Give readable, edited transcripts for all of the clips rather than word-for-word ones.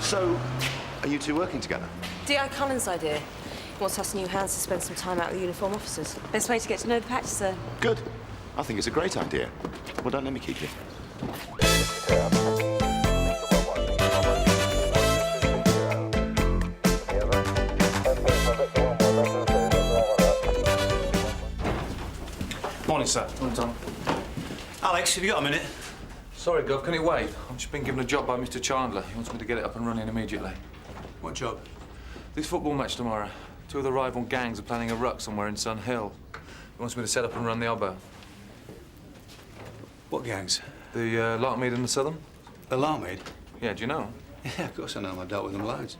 So, are you two working together? DI Colin's idea. He wants us new hands to spend some time out with the uniform officers. Best way to get to know the patch, sir. Good. I think it's a great idea. Well, don't let me keep you. Morning, sir. Morning, Tom. Alex, have you got a minute? Sorry, Gov, can it wait? I've just been given a job by Mr. Chandler. He wants me to get it up and running immediately. What job? This football match tomorrow. Two of the rival gangs are planning a ruck somewhere in Sun Hill. He wants me to set up and run the oboe. What gangs? The Larkmead and the Southern. The Larkmead? Yeah, do you know? Yeah, of course I know them. I've dealt with them loads.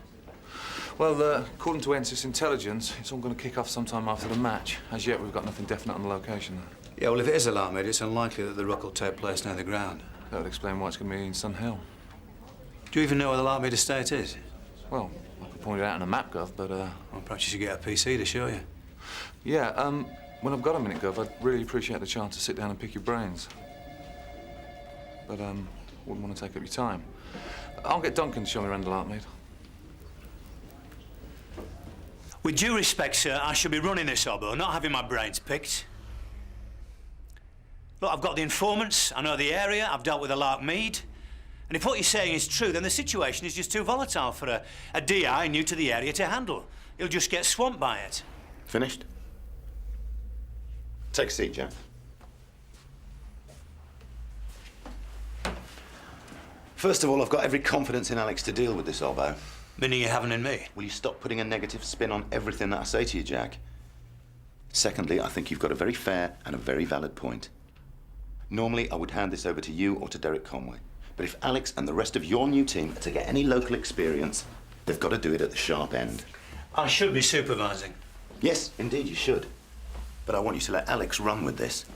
Well, according to NSIS intelligence, it's all going to kick off sometime after the match. As yet, we've got nothing definite on the location. Yeah, well, if it is a Larkmead, it's unlikely that the ruck will take place near the ground. That would explain why it's going to be in Sun Hill. Do you even know where the Larkmead estate is? Well, I could point it out on a map, Gov, but... Well, perhaps you should get a PC to show you. Yeah, when I've got a minute, Gov, I'd really appreciate the chance to sit down and pick your brains. But, wouldn't want to take up your time. I'll get Duncan to show me around the Larkmead. With due respect, sir, I should be running this oboe, not having my brains picked. Look, I've got the informants, I know the area, I've dealt with the Larkmead. And if what you're saying is true, then the situation is just too volatile for a DI new to the area to handle. He'll just get swamped by it. Finished? Take a seat, Jack. First of all, I've got every confidence in Alex to deal with this oboe. Meaning you haven't in me? Will you stop putting a negative spin on everything that I say to you, Jack? Secondly, I think you've got a very fair and a very valid point. Normally, I would hand this over to you or to Derek Conway. But if Alex and the rest of your new team are to get any local experience, they've got to do it at the sharp end. I should be supervising. Yes, indeed, you should. But I want you to let Alex run with this.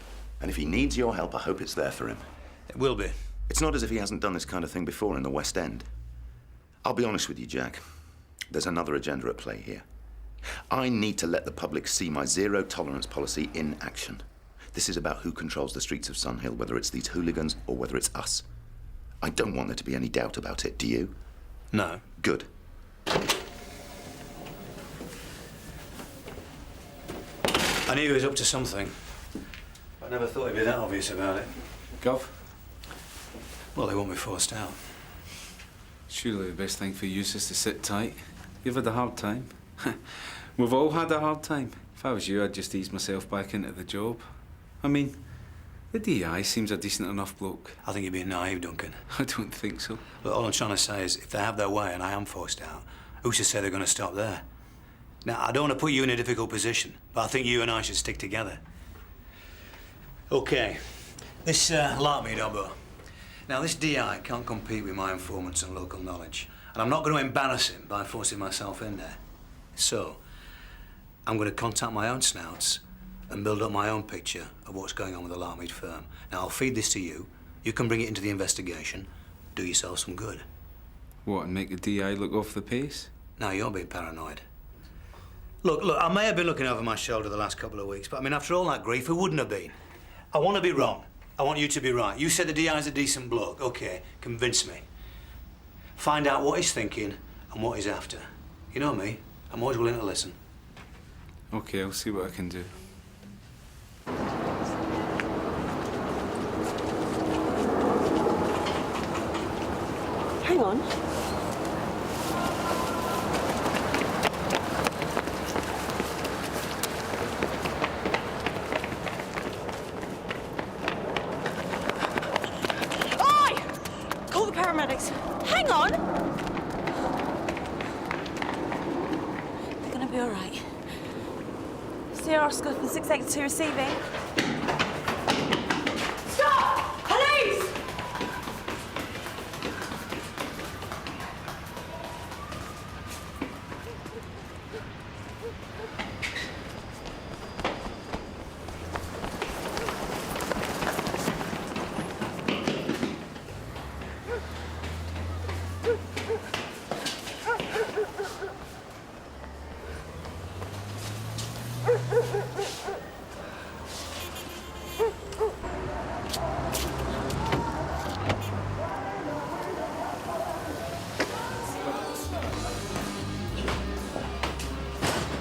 And if he needs your help, I hope it's there for him. It will be. It's not as if he hasn't done this kind of thing before in the West End. I'll be honest with you, Jack. There's another agenda at play here. I need to let the public see my zero-tolerance policy in action. This is about who controls the streets of Sun Hill, whether it's these hooligans or whether it's us. I don't want there to be any doubt about it, do you? No. Good. I knew he was up to something. I never thought he'd be that obvious about it. Gov? Well, they won't be forced out. Surely the best thing for you is to sit tight. You've had a hard time. We've all had a hard time. If I was you, I'd just ease myself back into the job. I mean, the DI seems a decent enough bloke. I think you're being naive, Duncan. I don't think so. Look, all I'm trying to say is, if they have their way and I am forced out, who's to say they're going to stop there? Now, I don't want to put you in a difficult position, but I think you and I should stick together. OK. This Larkmead oboe. Now, this DI can't compete with my informants and local knowledge. And I'm not going to embarrass him by forcing myself in there. So, I'm going to contact my own snouts and build up my own picture of what's going on with the Larkmead firm. Now, I'll feed this to you. You can bring it into the investigation. Do yourself some good. What, and make the DI look off the pace? Now, you're being paranoid. Look, I may have been looking over my shoulder the last couple of weeks, but I mean, after all that grief, who wouldn't have been? I want to be wrong. I want you to be right. You said the DI's a decent bloke. OK, convince me. Find out what he's thinking and what he's after. You know me. I'm always willing to listen. OK, I'll see what I can do. Hang on. Oi! Call the paramedics. Hang on! They're gonna be all right. Sierra Oscar for 682 receiving. Stop! Police!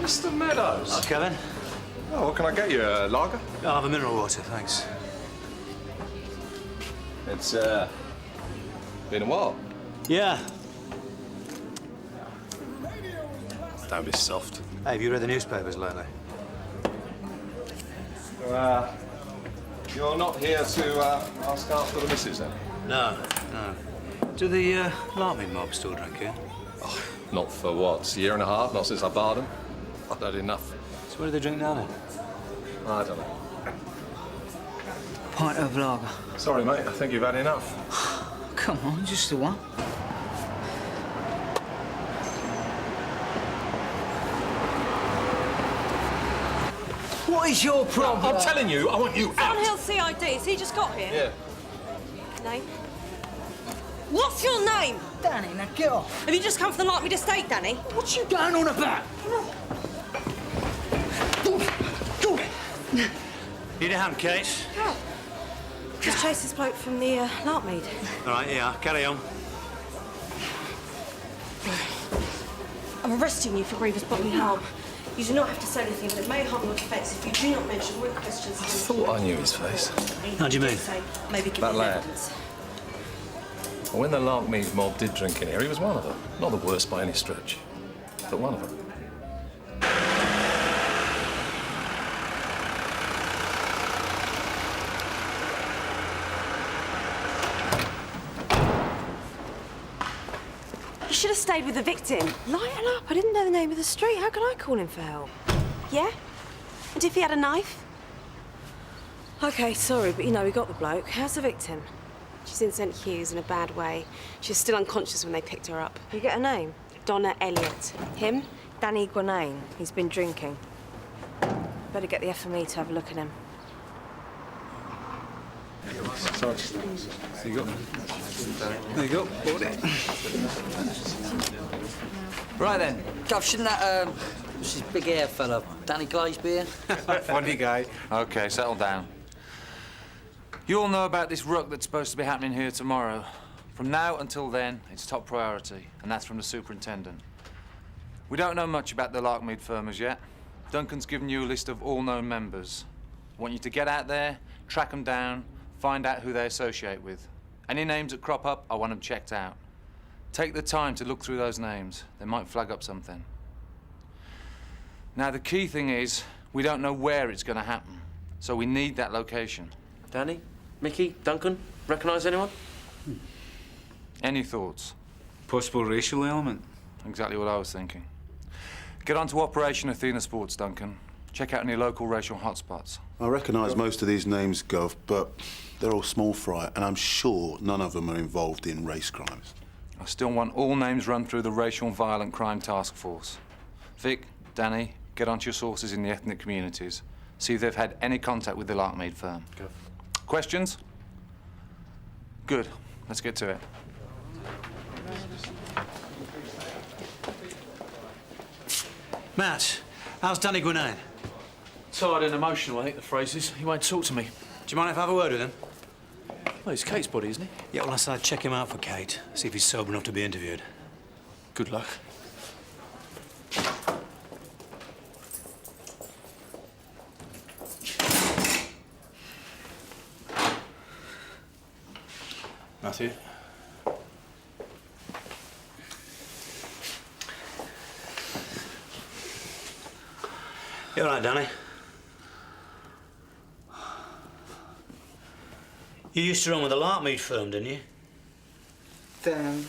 Mr. Meadows. Oh, Kevin. Oh, what can I get you? A lager? I'll have a mineral water, thanks. It's, been a while. Yeah. Don't be soft. Hey, have you read the newspapers lately? You're not here to ask after the missus, then? No, no. Do the Larkmead mob still drink here? Oh, not for what? A year and a half? Not since I barred them. I've had enough. So what do they drink now, then? I don't know. Pint of lager. Sorry, mate. I think you've had enough. Come on, just the one. What is your problem? I'm telling you, I want you out. Hill CID, has he just got here? Yeah. Name? What's your name? Danny, now get off. Have you just come from the Larkmead estate, Danny? What you going on about? Need a hand, Kate? Just chase this bloke from the Larkmead. All right, yeah, carry on. I'm arresting you for grievous bodily harm. You do not have to say anything, but it may harm your defence if you do not mention all questions. I thought I knew his face. How do you mean? Maybe give That him lad. evidence. Well, when the Larkmead mob did drink in here, he was one of them. Not the worst by any stretch, but one of them. You should have stayed with the victim. Lighten up. I didn't know the name of the street. How can I call him for help? Yeah? And if he had a knife? OK, sorry, but you know, we got the bloke. How's the victim? She's in St Hugh's in a bad way. She's still unconscious when they picked her up. You get her name? Donna Elliott. Him? Danny Gwinnane. He's been drinking. Better get the FME to have a look at him. Sorry. There you go. There you go. Bought it. Right then. Gov, shouldn't that, what's his big hair fella? Danny Glazeby? Funny guy. OK, settle down. You all know about this ruck that's supposed to be happening here tomorrow. From now until then, it's top priority, and that's from the superintendent. We don't know much about the Larkmead firm as yet. Duncan's given you a list of all known members. I want you to get out there, track them down, find out who they associate with. Any names that crop up, I want them checked out. Take the time to look through those names. They might flag up something. Now, the key thing is, we don't know where it's going to happen, so we need that location. Danny? Mickey? Duncan? Recognise anyone? Any thoughts? Possible racial element. Exactly what I was thinking. Get on to Operation Athena Sports, Duncan. Check out any local racial hotspots. I recognise most of these names, Gov, but they're all small fry, and I'm sure none of them are involved in race crimes. I still want all names run through the Racial and Violent Crime Task Force. Vic, Danny, get onto your sources in the ethnic communities. See if they've had any contact with the Larkmead firm. Go. Questions? Good. Let's get to it. Matt, how's Danny Gwinnane? Tired and emotional, I think the phrase is. He won't talk to me. Do you mind if I have a word with him? Well, he's Kate's body, isn't he? Yeah, well, I said I'd check him out for Kate, see if he's sober enough to be interviewed. Good luck. Matthew? You all right, Danny? You used to run with the Larkmead firm, didn't you? Damn.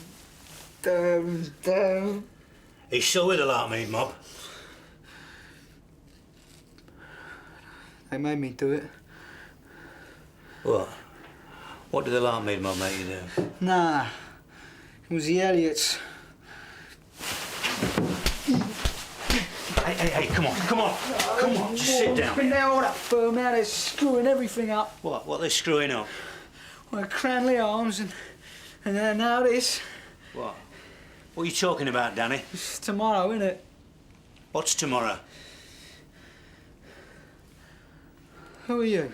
He's still with the Larkmead mob? They made me do it. What? What did the Larkmead mob make you do? Nah. It was the Elliots. Hey, come on, just sit down. Been there all that firm, now they're screwing everything up. What are they screwing up? Well, Cranley Arms and now this. What? What are you talking about, Danny? It's tomorrow, isn't it? What's tomorrow? Who are you?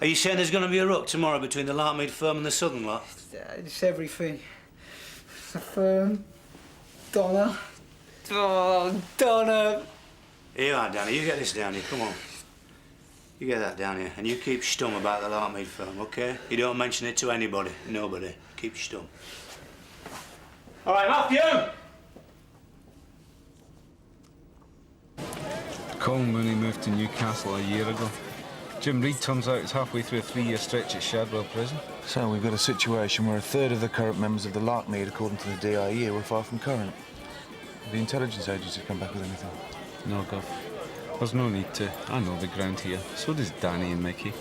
Are you saying there's going to be a ruck tomorrow between the Larkmead firm and the Southern lot? It's everything. The firm, Donna, Oh, Donna. Here you are, Danny. You get this down here. Come on. You get that down here. And you keep stum about the Larkmead film, OK? You don't mention it to anybody. Nobody. Keep stum. All right, Matthew! Colin Mooney moved to Newcastle a year ago. Jim Reed turns out is halfway through a 3-year stretch at Shadwell Prison. So we've got a situation where a third of the current members of the Larkmead, according to the DIE, were far from current. Have the intelligence agency come back with anything? No, Gov. There's no need to. I know the ground here. So does Danny and Mickey.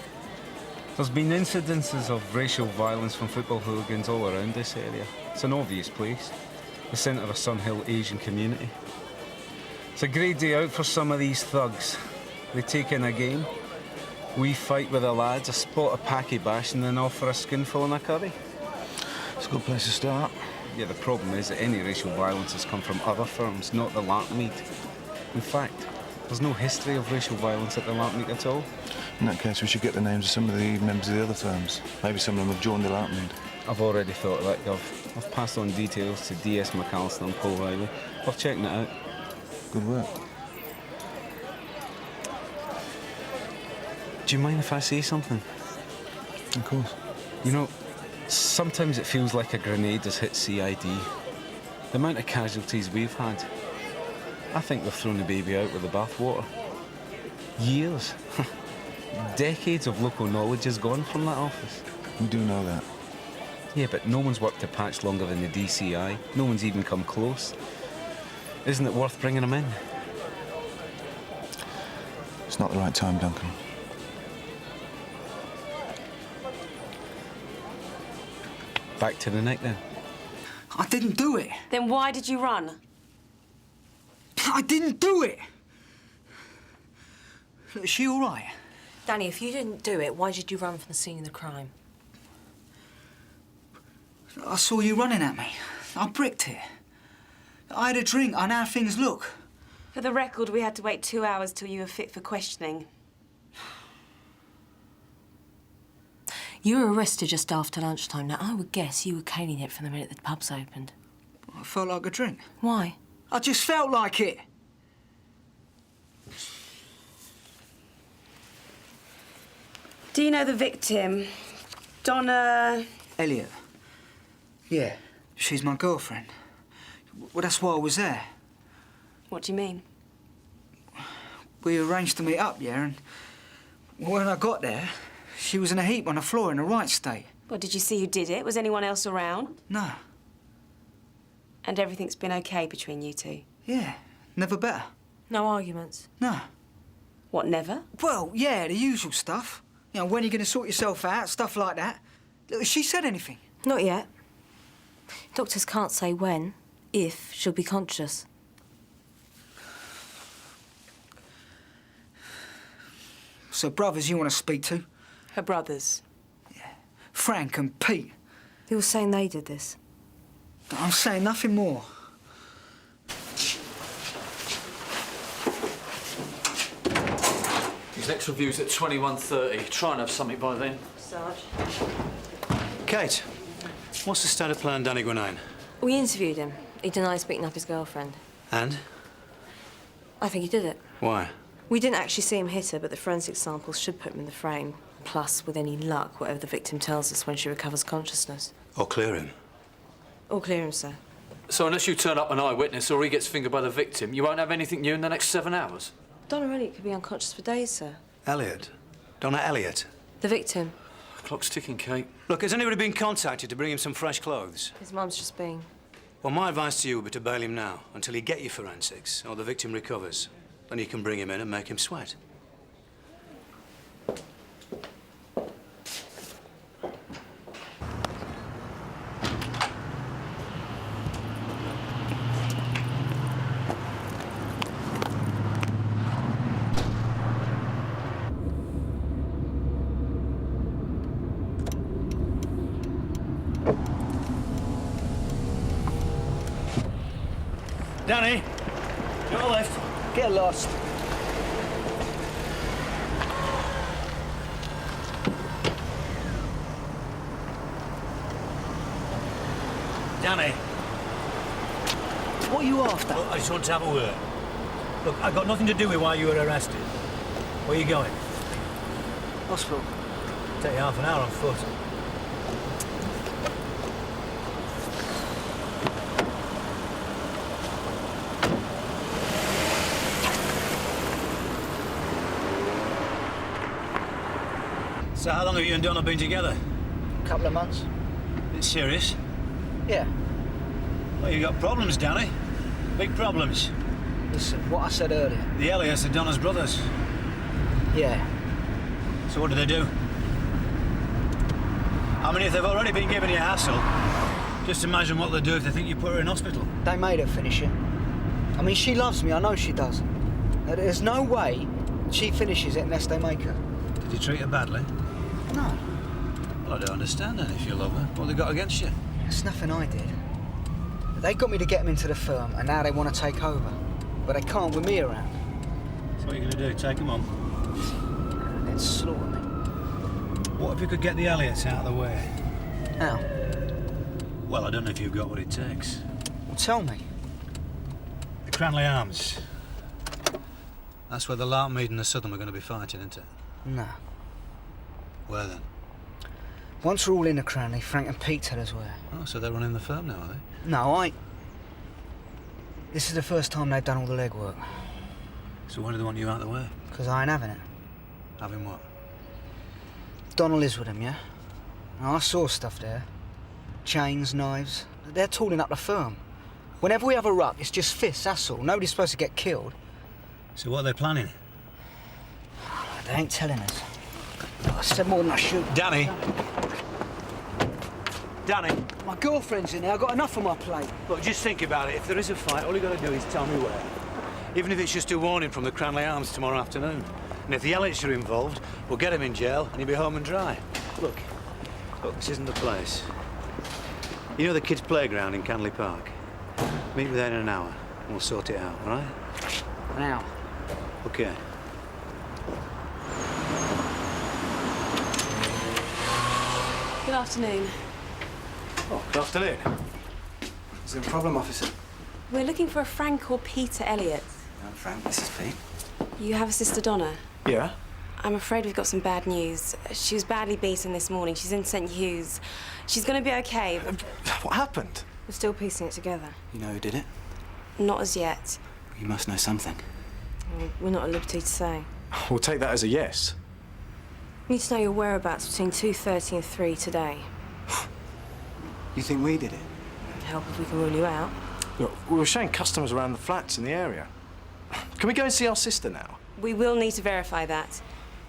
There's been incidences of racial violence from football hooligans all around this area. It's an obvious place. The centre of a Sunhill Asian community. It's a great day out for some of these thugs. They take in a game. We fight with the lads, a spot of packy bash, and then offer a skinful and a curry. It's a good place to start. Yeah, the problem is that any racial violence has come from other firms, not the Larkmead. In fact, there's no history of racial violence at the Larkmead at all. In that case, we should get the names of some of the members of the other firms. Maybe some of them have joined the Larkmead. I've already thought of that, Gov. I've passed on details to DS McAllister and Paul Riley. We're checking it out. Good work. Do you mind if I say something? Of course. You know, sometimes it feels like a grenade has hit CID. The amount of casualties we've had. I think we've thrown the baby out with the bathwater. Years, decades of local knowledge has gone from that office. We do know that. Yeah, but no one's worked a patch longer than the DCI. No one's even come close. Isn't it worth bringing them in? It's not the right time, Duncan. Back to the neck, then. I didn't do it. Then why did you run? I didn't do it. Look, is she all right? Danny, if you didn't do it, why did you run from the scene of the crime? I saw you running at me. I bricked it. I had a drink. I know how things look. For the record, we had to wait 2 hours till you were fit for questioning. You were arrested just after lunchtime. Now, I would guess you were caning it from the minute the pubs opened. I felt like a drink. Why? I just felt like it. Do you know the victim? Donna... Elliot. Yeah, she's my girlfriend. Well, that's why I was there. What do you mean? We arranged to meet up, yeah, and when I got there, she was in a heap on the floor in a right state. Well, did you see who did it? Was anyone else around? No. And everything's been okay between you two? Yeah, never better. No arguments? No. What, never? Well, yeah, the usual stuff. You know, when are you going to sort yourself out, stuff like that. Look, has she said anything? Not yet. Doctors can't say when, if she'll be conscious. So brothers you want to speak to? Her brothers? Yeah. Frank and Pete. They were saying they did this. I'm saying nothing more. His next review's at 21:30. Try and have something by then. Sarge? Kate, what's the state of plan Danny Quinnan? We interviewed him. He denies beating up his girlfriend. And? I think he did it. Why? We didn't actually see him hit her, but the forensic samples should put him in the frame. Plus, with any luck, whatever the victim tells us when she recovers consciousness. Or clear him? All clear him, sir. So unless you turn up an eyewitness or he gets fingered by the victim, you won't have anything new in the next 7 hours? Donna Elliott could be unconscious for days, sir. Elliot? Donna Elliott? The victim. The clock's ticking, Kate. Look, has anybody been contacted to bring him some fresh clothes? His mum's just been... Well, my advice to you would be to bail him now, until you get your forensics, or the victim recovers. Then you can bring him in and make him sweat. Danny, to your left. Get lost. Danny. What are you after? Look, I just want to have a word. Look, I've got nothing to do with why you were arrested. Where are you going? Hospital. Take you half an hour on foot. So how long have you and Donna been together? A couple of months. It's serious? Yeah. Well, you got problems, Danny. Big problems. Listen, what I said earlier. The Elliots are Donna's brothers. Yeah. So what do they do? I mean, if they've already been giving you a hassle, just imagine what they'll do if they think you put her in hospital. They made her finish it. I mean, she loves me, I know she does. There's no way she finishes it unless they make her. Did you treat her badly? No. Well, I don't understand then if you love her. What have they got against you? It's nothing I did. They got me to get them into the firm, and now they want to take over. But they can't with me around. So what are you going to do, take them on? And then slaughter me. What if you could get the Elliots out of the way? How? Well, I don't know if you've got what it takes. Well, tell me. The Cranley Arms. That's where the Larkmead and the Southern are going to be fighting, isn't it? No. Where then? Once we're all in the Cranley, Frank and Pete tell us where. Oh, so they're running the firm now, are they? No, This is the first time they've done all the legwork. So why do they want you out of the way? Because I ain't having it. Having what? Donald is with them, yeah? Now, I saw stuff there. Chains, knives. They're tooling up the firm. Whenever we have a ruck, it's just fists, that's all. Nobody's supposed to get killed. So what are they planning? They ain't telling us. I said more than I should. Danny! Danny! My girlfriend's in there. I've got enough on my plate. Look, just think about it. If there is a fight, all you got to do is tell me where. Even if it's just a warning from the Cranley Arms tomorrow afternoon. And if the Elliots are involved, we'll get him in jail and he'll be home and dry. Look, this isn't the place. You know the kids' playground in Canley Park? Meet me there in an hour and we'll sort it out, all right? An hour. Okay. Good afternoon. Oh, good afternoon. Is there a problem, officer? We're looking for a Frank or Peter Elliott. I'm Frank, this is Pete. You have a sister, Donna? Yeah? I'm afraid we've got some bad news. She was badly beaten this morning. She's in St. Hugh's. She's going to be okay. What happened? We're still piecing it together. You know who did it? Not as yet. You must know something. We're not at liberty to say. We'll take that as a yes. We need to know your whereabouts between 2:30 and 3 today. You think we did it? It'd help if we can rule you out. Look, we were showing customers around the flats in the area. Can we go and see our sister now? We will need to verify that.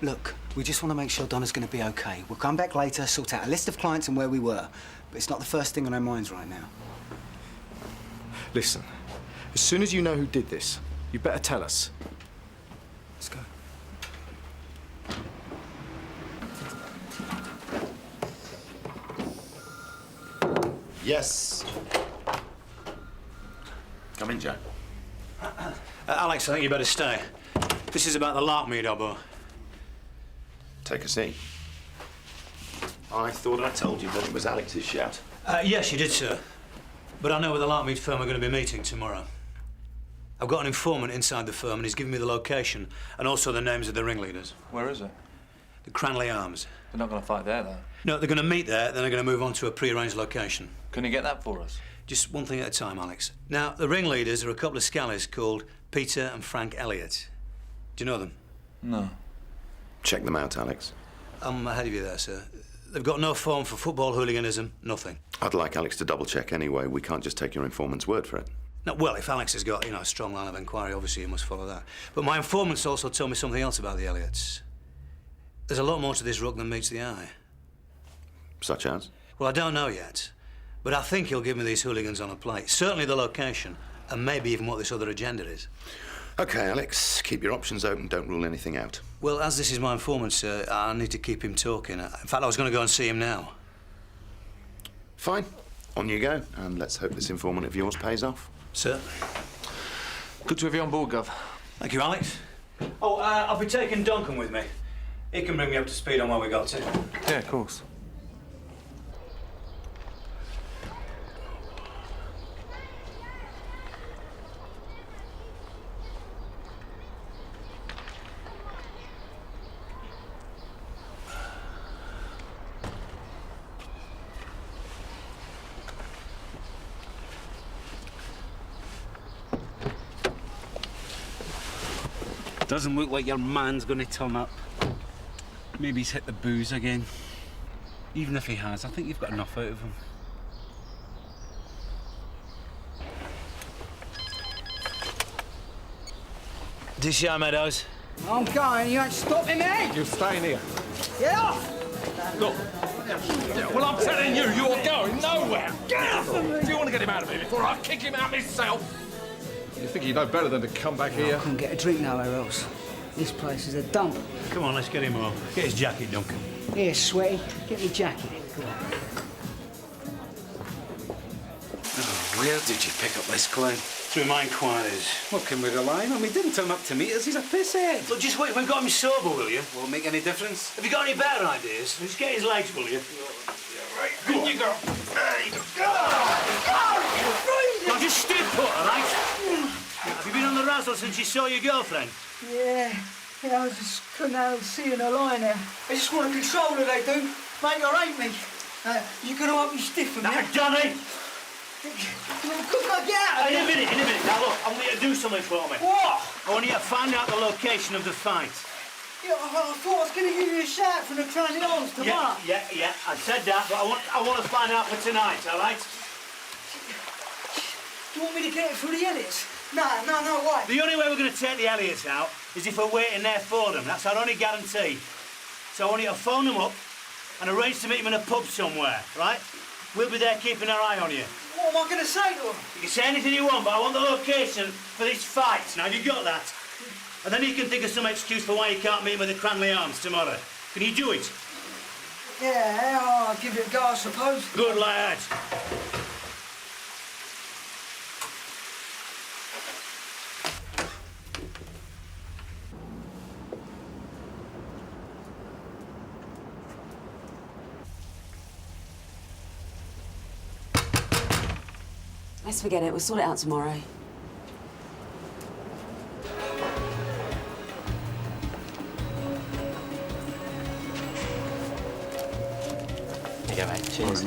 Look, we just want to make sure Donna's going to be okay. We'll come back later, sort out a list of clients and where we were. But it's not the first thing on our minds right now. Listen, as soon as you know who did this, you better tell us. Let's go. Yes. Come in, Joe. Alex, I think you better stay. This is about the Larkmead oboe. Take a seat. I thought I told you that it was Alex's shout. Yes, you did, sir. But I know where the Larkmead firm are going to be meeting tomorrow. I've got an informant inside the firm and he's given me the location and also the names of the ringleaders. Where is it? The Cranley Arms. They're not going to fight there, though. No, they're going to meet there, then they're going to move on to a pre-arranged location. Can you get that for us? Just one thing at a time, Alex. Now, the ringleaders are a couple of scallies called Peter and Frank Elliott. Do you know them? No. Check them out, Alex. I'm ahead of you there, sir. They've got no form for football hooliganism, nothing. I'd like Alex to double-check anyway. We can't just take your informant's word for it. No, well, if Alex has got, a strong line of inquiry, obviously he must follow that. But my informants also told me something else about the Elliots. There's a lot more to this ruck than meets the eye. Such as? Well, I don't know yet, but I think he'll give me these hooligans on a plate. Certainly the location, and maybe even what this other agenda is. OK, Alex, keep your options open. Don't rule anything out. Well, as this is my informant, sir, I need to keep him talking. In fact, I was going to go and see him now. Fine. On you go, and let's hope this informant of yours pays off. Sir? Good to have you on board, Gov. Thank you, Alex. Oh, I'll be taking Duncan with me. He can bring me up to speed on where we got to. Yeah, of course. Doesn't look like your man's going to turn up. Maybe he's hit the booze again. Even if he has, I think you've got enough out of him. DCI Meadows. I'm going, you ain't stopping me! You're staying here. Get off! Look. Well, I'm telling you, you're going nowhere. Get off of me! Do you want to get him out of here before I kick him out myself? You think you know better than to come back here? I couldn't get a drink nowhere else. This place is a dump. Come on, let's get him home. Get his jacket, Duncan. Here, sweaty, get me jacket. Go on. Oh, where did you pick up this clown? Through my inquiries. What can we rely on him? He didn't turn up to meet us. He's a pisshead. Look, just wait. We've got him sober, will you? Will it make any difference? Have you got any better ideas? Just get his legs, will you? Right, in you go. Now, just stay put, all right? Have you been on the razzle since you saw your girlfriend? Yeah, I just couldn't help seeing her lying there. They just want to control her, they do. Make her hate me. You're going to help me stiff them, yeah? Danny! Could I get out of In here? a minute. Now, look, I want you to do something for me. What? I want you to find out the location of the fight. Yeah, I thought I was going to give you a shout from the Crown Arms tomorrow. Yeah, I said that, but I want to find out for tonight, all right? Do you want me to get it through the Elliots? No, wait. The only way we're going to take the Elliots out is if we're waiting there for them. That's our only guarantee. So I want you to phone them up and arrange to meet them in a pub somewhere, right? We'll be there keeping our eye on you. What am I going to say to them? You can say anything you want, but I want the location for this fight. Now, have you got that? And then you can think of some excuse for why you can't meet with the Cranley Arms tomorrow. Can you do it? Yeah, I'll give it a go, I suppose. Good lad. Let's forget it. We'll sort it out tomorrow. There you go, mate. Cheers.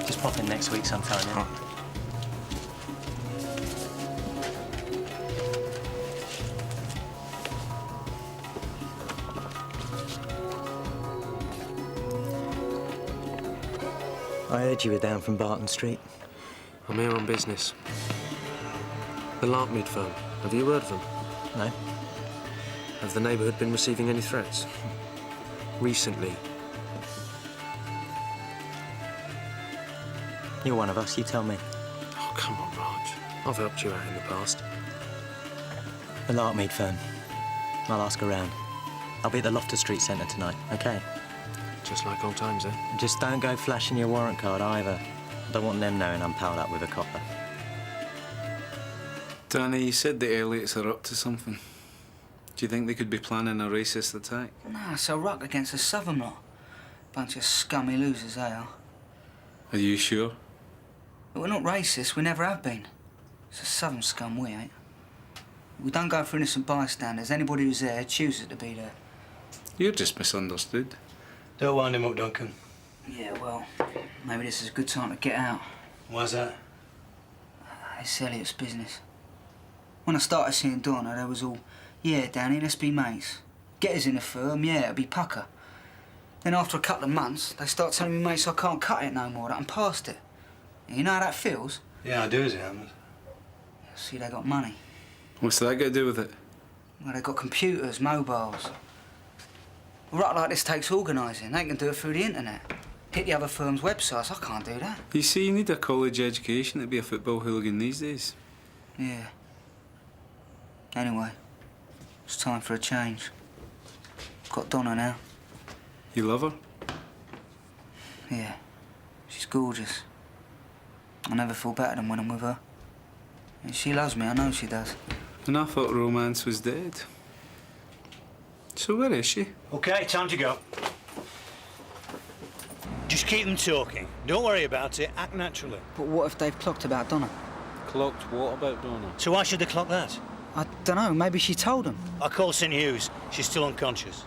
Just pop in next week sometime, yeah? I heard you were down from Barton Street. I'm here on business. The Larkmead firm. Have you heard of them? No? Have the neighbourhood been receiving any threats? Recently? You're one of us, you tell me. Oh, come on, Raj. I've helped you out in the past. The Larkmead firm. I'll ask around. I'll be at the Loftus Street Centre tonight, OK? Just like old times, eh? Just don't go flashing your warrant card either. I don't want them knowing I'm palled up with a copper. Danny, you said the Elliots are up to something. Do you think they could be planning a racist attack? Nah, it's a ruck against a southern lot. Bunch of scummy losers, they are. Are you sure? But we're not racist, we never have been. It's a southern scum, we ain't. We don't go for innocent bystanders. Anybody who's there chooses to be there. You're just misunderstood. Don't wind him up, Duncan. Yeah, well, maybe this is a good time to get out. Why's that? It's Elliott's business. When I started seeing Donna, they was all, yeah, Danny, let's be mates. Get us in the firm, yeah, it'll be pucker. Then after a couple of months, they start telling me, mates, I can't cut it no more, that I'm past it. And you know how that feels? Yeah, I do as it happens. See, they got money. What's that got to do with it? Well, they got computers, mobiles. A ruck like this takes organising. They can do it through the internet. Hit the other firm's websites. I can't do that. You see, you need a college education to be a football hooligan these days. Yeah. Anyway, it's time for a change. Got Donna now. You love her? Yeah. She's gorgeous. I never feel better than when I'm with her. And she loves me, I know she does. And I thought romance was dead. So where is she? OK, time to go. Just keep them talking. Don't worry about it. Act naturally. But what if they've clocked about Donna? Clocked what about Donna? So why should they clock that? I don't know, maybe she told them. I called St Hughes. She's still unconscious.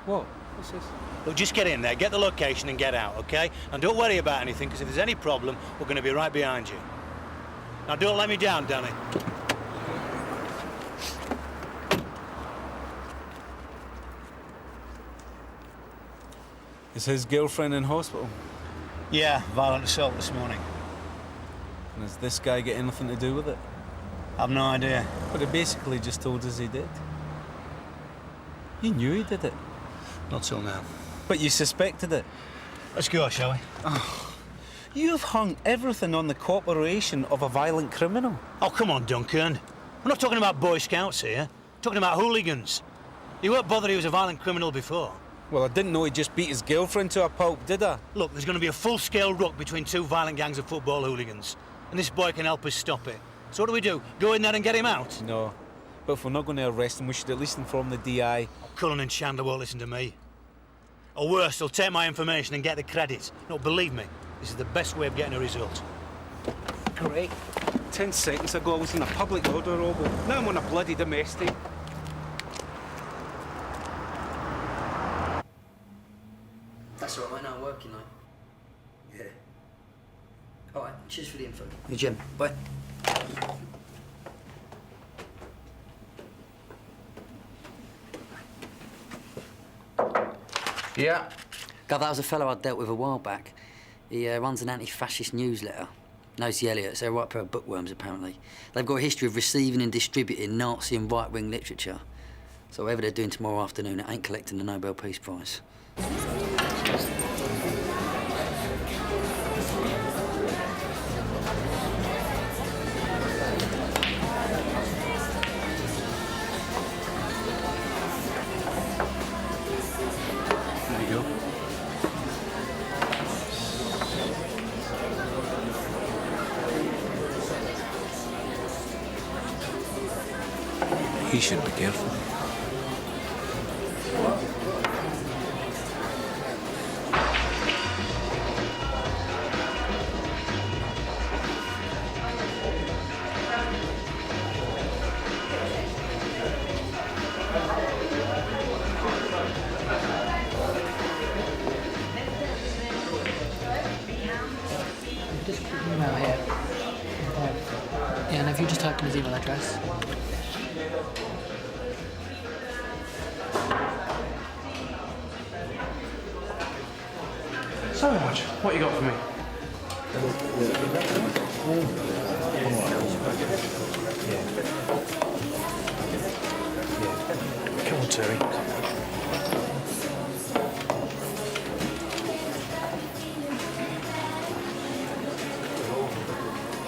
What? What's this? Look, just get in there, get the location and get out, OK? And don't worry about anything, because if there's any problem, we're going to be right behind you. Now, don't let me down, Danny. Is his girlfriend in hospital? Yeah, violent assault this morning. And does this guy get anything to do with it? I've no idea. But he basically just told us he did. You knew he did it. Not till now. But you suspected it. Let's go, shall we? Oh, you've hung everything on the cooperation of a violent criminal. Oh, come on, Duncan. I'm not talking about Boy Scouts here. I'm talking about hooligans. You weren't bothered he was a violent criminal before. Well, I didn't know he just beat his girlfriend to a pulp, did I? Look, there's going to be a full-scale ruck between two violent gangs of football hooligans. And this boy can help us stop it. So what do? Go in there and get him out? No. But if we're not going to arrest him, we should at least inform the DI. Cullen and Chandler won't listen to me. Or worse, they'll take my information and get the credit. No, believe me, this is the best way of getting a result. Great. 10 seconds ago I was in a public order robo. Now I'm on a bloody domestic. That's all right, mate. Now I'm working, like. Yeah. All right, cheers for the info. Hey, Jim. Bye. Yeah. God, that was a fellow I dealt with a while back. He runs an anti-fascist newsletter. Knows the Elliots. They're a right pair of bookworms, apparently. They've got a history of receiving and distributing Nazi and right-wing literature. So whatever they're doing tomorrow afternoon, it ain't collecting the Nobel Peace Prize. He should be careful. Just put your email here. Yeah, and have you just typed in his email address? So much. What you got for me? Come on, Terry.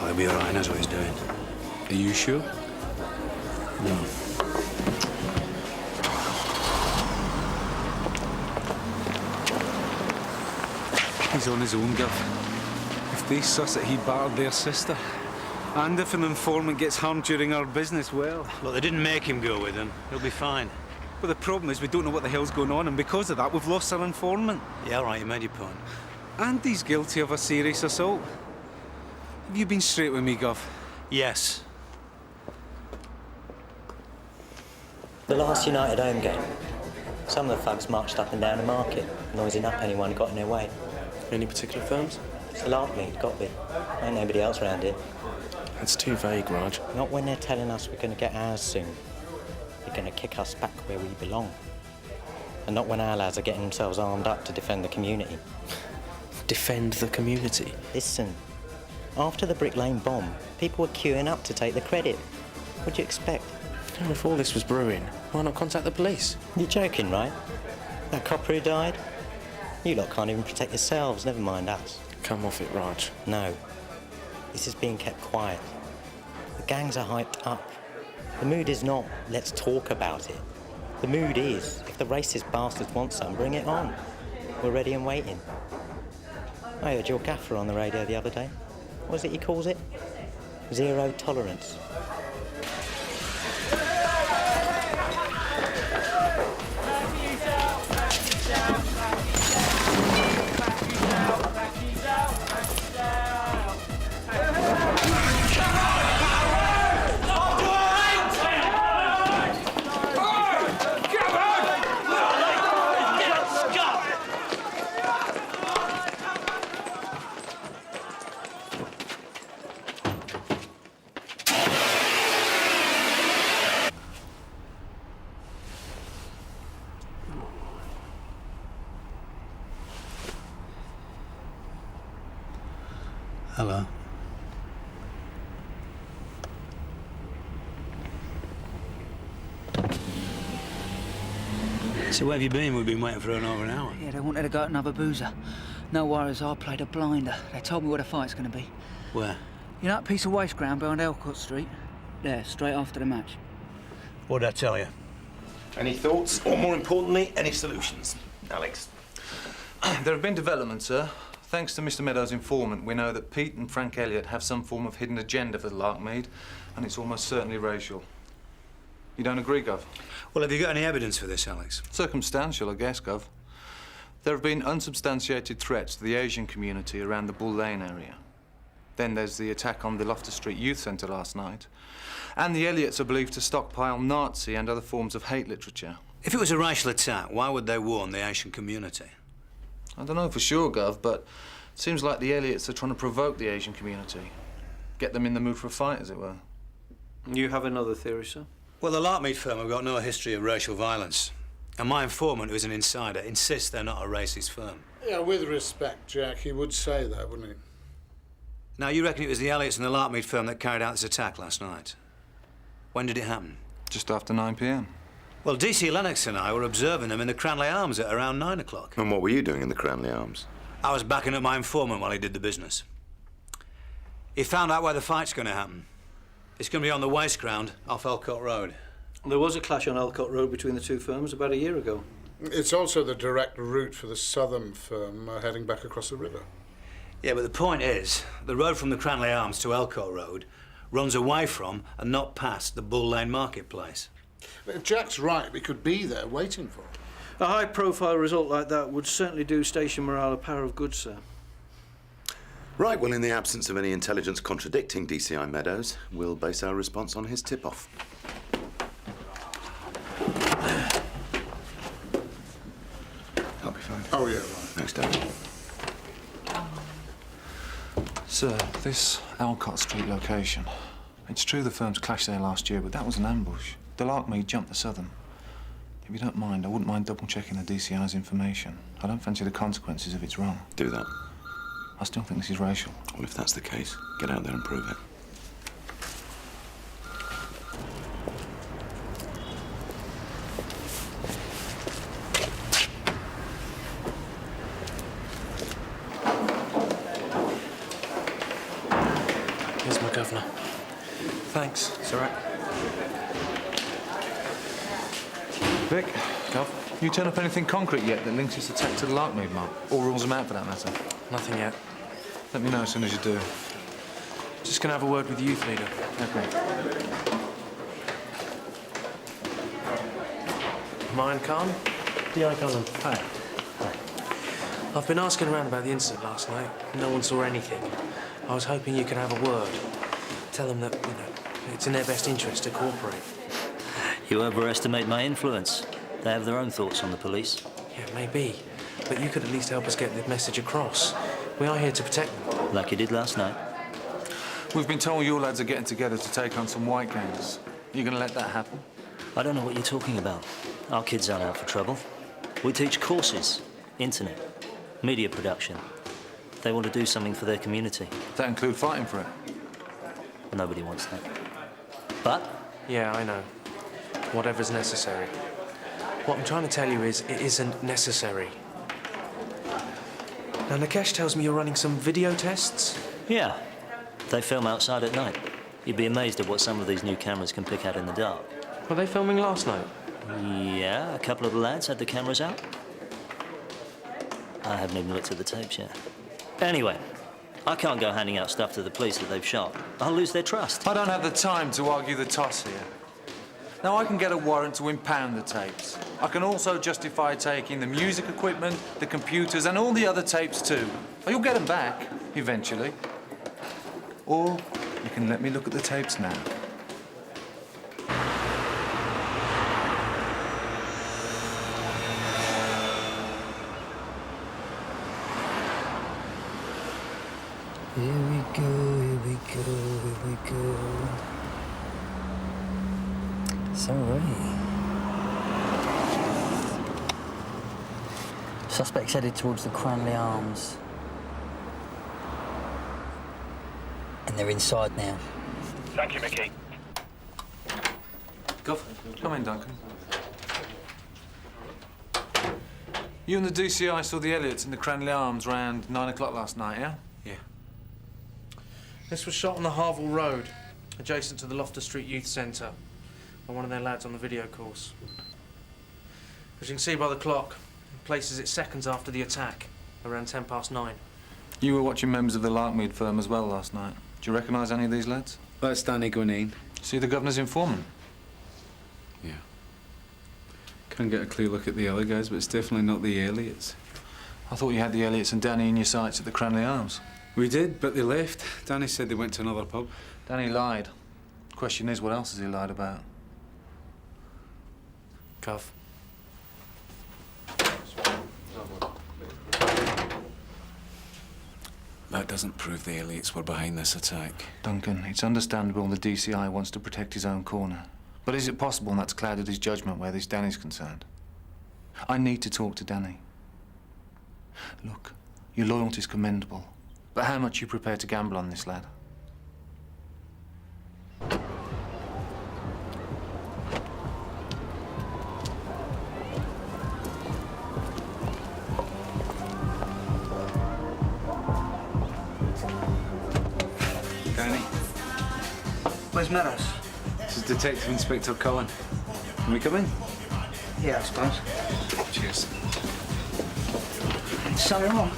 I'll be all right. He knows what he's doing. Are you sure? No. He's on his own, Gov. If they suss it, he battered their sister. And if an informant gets harmed during our business, well... Look, they didn't make him go with them. He'll be fine. But the problem is we don't know what the hell's going on, and because of that, we've lost our informant. Yeah, all right, you made your point. And he's guilty of a serious assault. Have you been straight with me, Gov? Yes. The last United home game, some of the thugs marched up and down the market, noising up anyone who got in their way. Any particular firms? It's the Larkmead, got me. Ain't nobody else around here. That's too vague, Raj. Not when they're telling us we're going to get ours soon. They're going to kick us back where we belong. And not when our lads are getting themselves armed up to defend the community. Defend the community? Listen, after the Brick Lane bomb, people were queuing up to take the credit. What'd you expect? And if all this was brewing, why not contact the police? You're joking, right? That copper who died? You lot can't even protect yourselves, never mind us. Come off it, Raj. No. This is being kept quiet. The gangs are hyped up. The mood is not, let's talk about it. The mood is, if the racist bastards want some, bring it on. We're ready and waiting. I heard your gaffer on the radio the other day. What was it he calls it? Zero tolerance. So where have you been? We've been waiting for over an hour. Yeah, they wanted to go to another boozer. No worries, I played a blinder. They told me where the fight's going to be. Where? You know that piece of waste ground behind Elcott Street? There, straight after the match. What'd I tell you? Any thoughts, or more importantly, any solutions, Alex? There have been developments, sir. Thanks to Mr. Meadows' informant, we know that Pete and Frank Elliott have some form of hidden agenda for the Larkmead, and it's almost certainly racial. You don't agree, Gov? Well, have you got any evidence for this, Alex? Circumstantial, I guess, Gov. There have been unsubstantiated threats to the Asian community around the Bull Lane area. Then there's the attack on the Loftus Street Youth Centre last night. And the Elliots are believed to stockpile Nazi and other forms of hate literature. If it was a racial attack, why would they warn the Asian community? I don't know for sure, Gov, but it seems like the Elliots are trying to provoke the Asian community. Get them in the mood for a fight, as it were. You have another theory, sir? Well, the Larkmead firm have got no history of racial violence. And my informant, who's an insider, insists they're not a racist firm. Yeah, with respect, Jack, he would say that, wouldn't he? Now, you reckon it was the Elliots and the Larkmead firm that carried out this attack last night? When did it happen? Just after 9 p.m. Well, DC Lennox and I were observing them in the Cranley Arms at around 9 o'clock. And what were you doing in the Cranley Arms? I was backing up my informant while he did the business. He found out where the fight's going to happen. It's going to be on the waste ground off Elcott Road. There was a clash on Elcott Road between the two firms about a year ago. It's also the direct route for the southern firm heading back across the river. Yeah, but the point is, the road from the Cranley Arms to Elcott Road runs away from and not past the Bull Lane Marketplace. If Jack's right, we could be there waiting for him. A high-profile result like that would certainly do station morale a power of good, sir. Right, well, in the absence of any intelligence contradicting DCI Meadows, we'll base our response on his tip-off. I'll be fine. Oh, yeah, right. Thanks, Dad. Sir, this Elcott Street location. It's true the firms clashed there last year, but that was an ambush. The Larkmead jumped the Southern. If you don't mind, I wouldn't mind double-checking the DCI's information. I don't fancy the consequences if it's wrong. Do that. I still think this is racial. Well, if that's the case, get out there and prove it. Here's my governor. Thanks. It's all right. Vic, Gov, you turn up anything concrete yet that links this attack to the Larkmead mob? Or rules them out, for that matter? Nothing yet. Let me know as soon as you do. Just gonna have a word with the youth leader. Okay. Mine, Carl? DI Colin. Hi. I've been asking around about the incident last night. No one saw anything. I was hoping you could have a word. Tell them that, you know, it's in their best interest to cooperate. You overestimate my influence. They have their own thoughts on the police. Yeah, maybe. But you could at least help us get the message across. We are here to protect them. Like you did last night. We've been told your lads are getting together to take on some white gangs. You gonna let that happen? I don't know what you're talking about. Our kids aren't out for trouble. We teach courses, internet, media production. They want to do something for their community. That include fighting for it? Nobody wants that. But? Yeah, I know. Whatever's necessary. What I'm trying to tell you is, it isn't necessary. Now, Nikesh tells me you're running some video tests? Yeah. They film outside at night. You'd be amazed at what some of these new cameras can pick out in the dark. Were they filming last night? Yeah, a couple of the lads had the cameras out. I haven't even looked at the tapes yet. Anyway, I can't go handing out stuff to the police that they've shot. I'll lose their trust. I don't have the time to argue the toss here. Now, I can get a warrant to impound the tapes. I can also justify taking the music equipment, the computers, and all the other tapes too. Or you'll get them back, eventually. Or you can let me look at the tapes now. Here we go, here we go, here we go. Sorry. Suspects headed towards the Cranley Arms. And they're inside now. Thank you, Mickey. Gov, come in, Duncan. You and the DCI saw the Elliots in the Cranley Arms round 9 o'clock last night, yeah? Yeah. This was shot on the Harville Road, adjacent to the Loftus Street Youth Centre, by one of their lads on the video course. As you can see by the clock, it places it seconds after the attack, around 9:10. You were watching members of the Larkmead firm as well last night. Do you recognise any of these lads? That's Danny Quinnan. See the governor's informant? Yeah. Can't get a clear look at the other guys, but it's definitely not the Elliots. I thought you had the Elliots and Danny in your sights at the Cranley Arms. We did, but they left. Danny said they went to another pub. Danny lied. Question is, what else has he lied about? Cath. That doesn't prove the Elliots were behind this attack. Duncan, it's understandable the DCI wants to protect his own corner. But is it possible that's clouded his judgment where this Danny's concerned? I need to talk to Danny. Look, your loyalty's commendable. But how much are you prepared to gamble on this lad? Danny. Where's Meadows? This is Detective Inspector Colin. Can we come in? Yeah, I suppose. Cheers. Something wrong?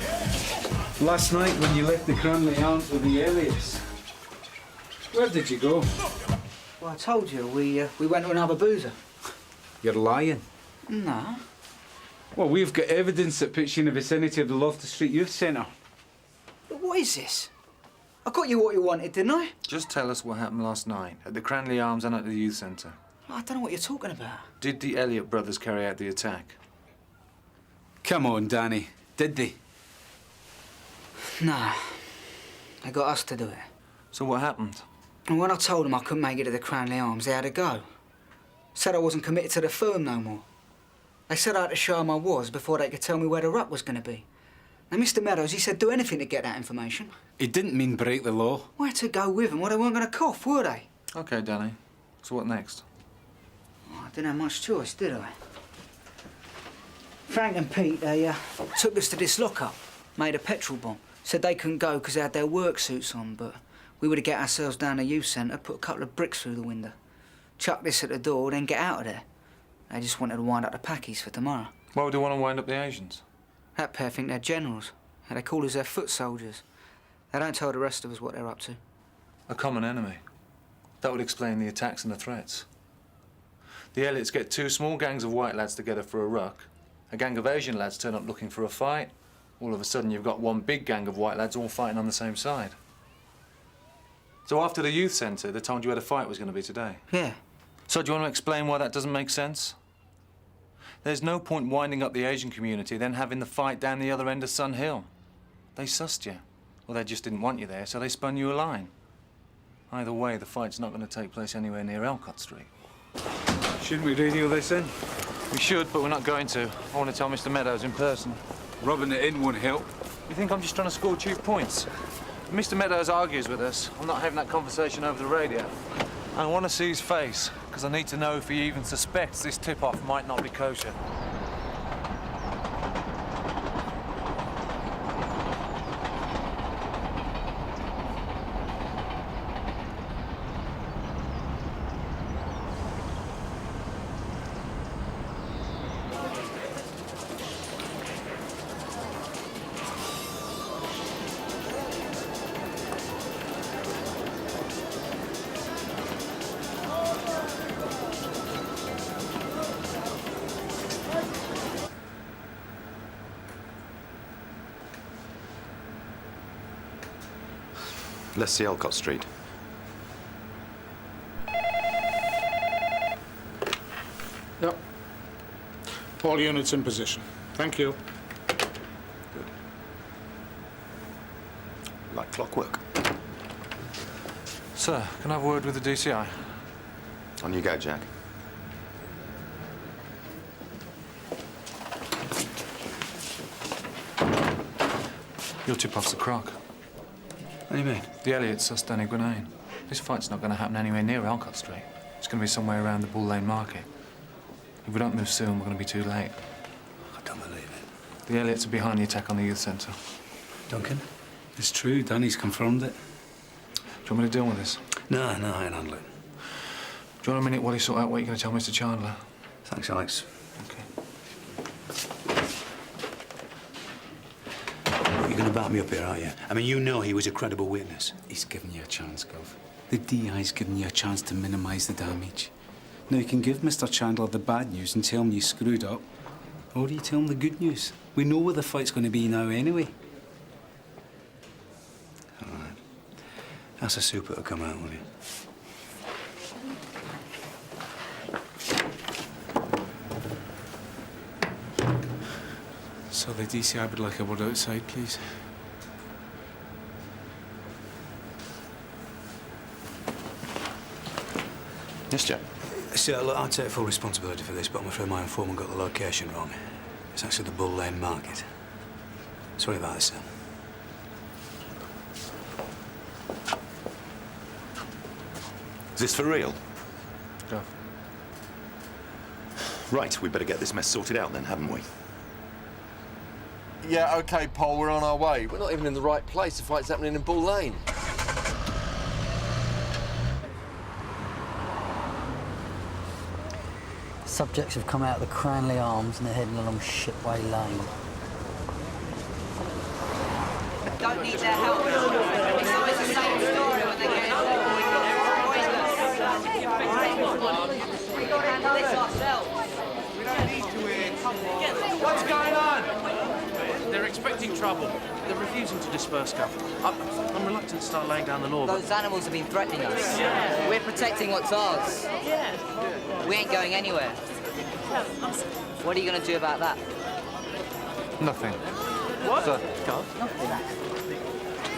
Last night when you left the Cranley Arms with the Elliots, where did you go? Well, I told you, we went to another boozer. You're lying. No. Well, we've got evidence that puts you in the vicinity of the Loftus Street Youth Centre. But what is this? I got you what you wanted, didn't I? Just tell us what happened last night at the Cranley Arms and at the youth centre. I don't know what you're talking about. Did the Elliot brothers carry out the attack? Come on, Danny. Did they? Nah. They got us to do it. So what happened? And when I told them I couldn't make it to the Cranley Arms, they had to go. Said I wasn't committed to the firm no more. They said I had to show them I was before they could tell me where the ruck was going to be. Now, Mr. Meadows, he said do anything to get that information. He didn't mean break the law. Where to go with them? Well, they weren't going to cough, were they? OK, Danny. So what next? Oh, I didn't have much choice, did I? Frank and Pete, they took us to this lock-up, made a petrol bomb. Said they couldn't go because they had their work suits on, but we were to get ourselves down the youth centre, put a couple of bricks through the window, chuck this at the door, then get out of there. They just wanted to wind up the packies for tomorrow. Why would they want to wind up the Asians? That pair think they're generals. And they call us their foot soldiers. They don't tell the rest of us what they're up to. A common enemy. That would explain the attacks and the threats. The Elliots get two small gangs of white lads together for a ruck. A gang of Asian lads turn up looking for a fight. All of a sudden, you've got one big gang of white lads all fighting on the same side. So after the youth centre, they told you where the fight was going to be today? Yeah. So do you want to explain why that doesn't make sense? There's no point winding up the Asian community, then having the fight down the other end of Sun Hill. They sussed you. Well, they just didn't want you there, so they spun you a line. Either way, the fight's not going to take place anywhere near Elcott Street. Shouldn't we radio this in? We should, but we're not going to. I want to tell Mr. Meadows in person. Rubbing it in won't help. You think I'm just trying to score cheap points? If Mr. Meadows argues with us, I'm not having that conversation over the radio. I want to see his face, because I need to know if he even suspects this tip-off might not be kosher. Let's see Elcott Street. Yep. All units in position. Thank you. Good. Like clockwork. Sir, can I have a word with the DCI? On you go, Jack. Your tip-off's the crock. What do you mean? The Elliots are Danny Quinnan. This fight's not going to happen anywhere near Elcott Street. It's going to be somewhere around the Bull Lane Market. If we don't move soon, we're going to be too late. I don't believe it. The Elliots are behind the attack on the youth centre. Duncan? It's true, Danny's confirmed it. Do you want me to deal with this? No, I ain't handle it. Do you want a minute while you sort out what you're going to tell Mr. Chandler? Thanks, Alex. OK. You're going to back me up here, aren't you? I mean, you know he was a credible witness. He's given you a chance, Gov. The DI's given you a chance to minimise the damage. Now, you can give Mr. Chandler the bad news and tell him you screwed up, or you tell him the good news. We know where the fight's going to be now anyway. All right. That's a super to come out, will you? So the DCI would like a word outside, please. Yes, Jack. Sir, look, I'll take full responsibility for this, but I'm afraid my informant got the location wrong. It's actually the Bull Lane Market. Sorry about this, sir. Is this for real? Go. Right, we better get this mess sorted out then, haven't we? Yeah, OK, Paul, we're on our way. We're not even in the right place. The fight's happening in Bull Lane. Subjects have come out of the Cranley Arms and they're heading along Shipway Lane. Don't need their help. It's always the same story when they get We got to handle this ourselves. We don't need to win. What's going on? They're expecting trouble. They're refusing to disperse, Cath. I'm reluctant to start laying down the law. Those animals have been threatening us. Yeah. We're protecting what's ours. Yeah. We ain't going anywhere. What are you going to do about that? Nothing. What? Sir, Nothing.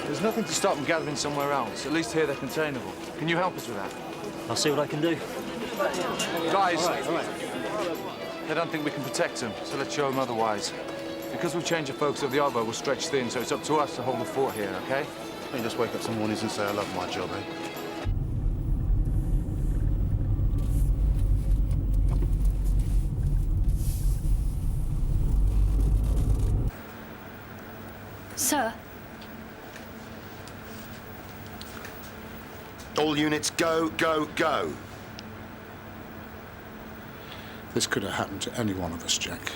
there's nothing to stop them gathering somewhere else. At least here they're containable. Can you help us with that? I'll see what I can do. Guys, they don't think we can protect them, so let's show them otherwise. Because we've changed the focus of the elbow, we're stretched thin, so it's up to us to hold the fort here, OK? I can just wake up some mornings and say I love my job, eh? Sir? All units, go, go, go. This could have happened to any one of us, Jack.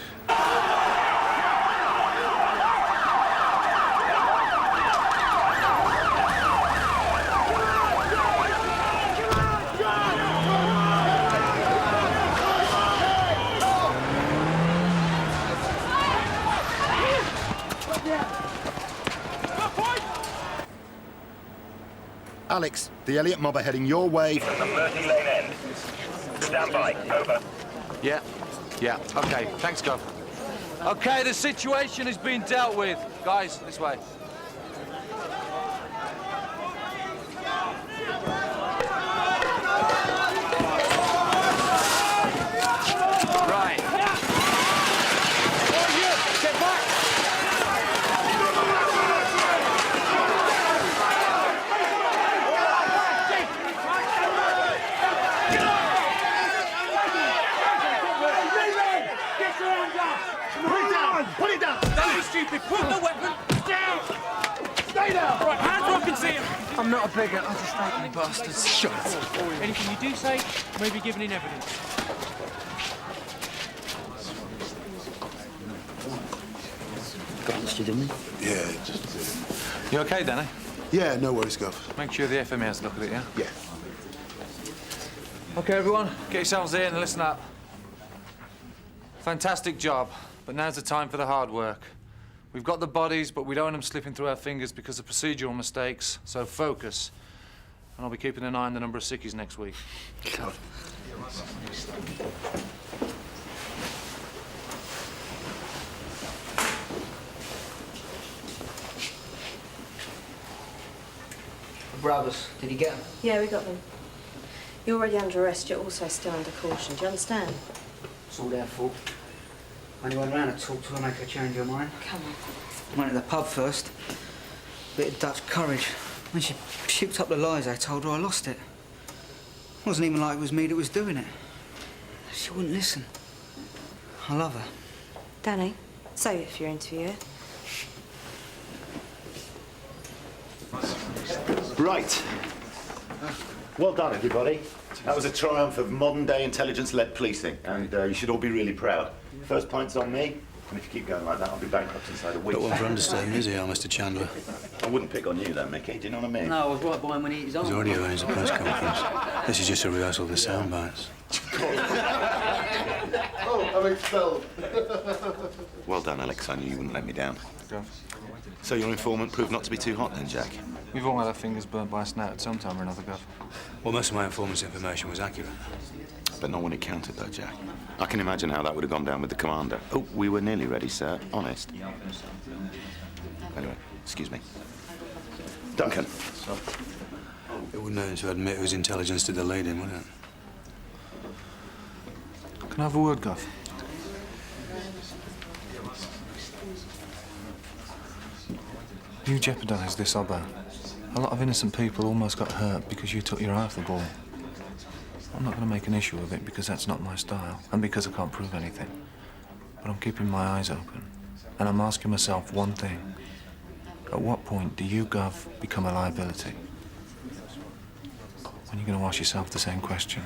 Alex, the Elliot mob are heading your way. From the Mercy Lane end. Stand by. Over. Yeah. OK, thanks, Gov. OK, the situation is being dealt with. Guys, this way. Right. Oh, you! Get back! Put it down! Don't be stupid! Put the weapon down! Stay down! Right, hands where I can see him! I'm not a bigot, I just hate you bastards. Shut up! Anything you do say may be given in evidence. Got listed, didn't we? Yeah, just... You OK, Danny? Yeah, no worries, Gov. Make sure the FME has a look at it, yeah? Yeah. OK, everyone, get yourselves in and listen up. Fantastic job, but now's the time for the hard work. We've got the bodies, but we don't want them slipping through our fingers because of procedural mistakes, so focus. And I'll be keeping an eye on the number of sickies next week. God. The brothers, did he get them? Yeah, we got them. You're already under arrest. You're also still under caution. Do you understand? It's all their fault. Only went round to talk to her, make her change her mind. Come on. Went to the pub first. Bit of Dutch courage. When she puked up the lies I told her, I lost it. Wasn't even like it was me that was doing it. She wouldn't listen. I love her. Danny, Save it for your interview. Right. Well done, everybody. That was a triumph of modern-day intelligence-led policing, and you should all be really proud. First point's on me, and if you keep going like that, I'll be bankrupt inside a week. Not one for understatement, is he, Mr. Chandler? I wouldn't pick on you, though, Mickey. Do you know what I mean? No, I was right by him when he hit his arm. He's already arranged a press conference. This is just a rehearsal of the sound bites. Oh, I'm expelled. Well done, Alex. I knew you wouldn't let me down. So your informant proved not to be too hot then, Jack? We've all had our fingers burnt by a snout at some time or another, Gov. Well, most of my informant's information was accurate. But not when it counted, though, Jack. I can imagine how that would have gone down with the commander. Oh, we were nearly ready, sir. Honest. Anyway, excuse me. Duncan. It wouldn't hurt to admit whose intelligence did the leading, would it? Can I have a word, Gov? You jeopardised this obbo. A lot of innocent people almost got hurt because you took your eye off the ball. I'm not going to make an issue of it because that's not my style and because I can't prove anything. But I'm keeping my eyes open and I'm asking myself one thing. At what point do you, Gov, become a liability? When are you going to ask yourself the same question?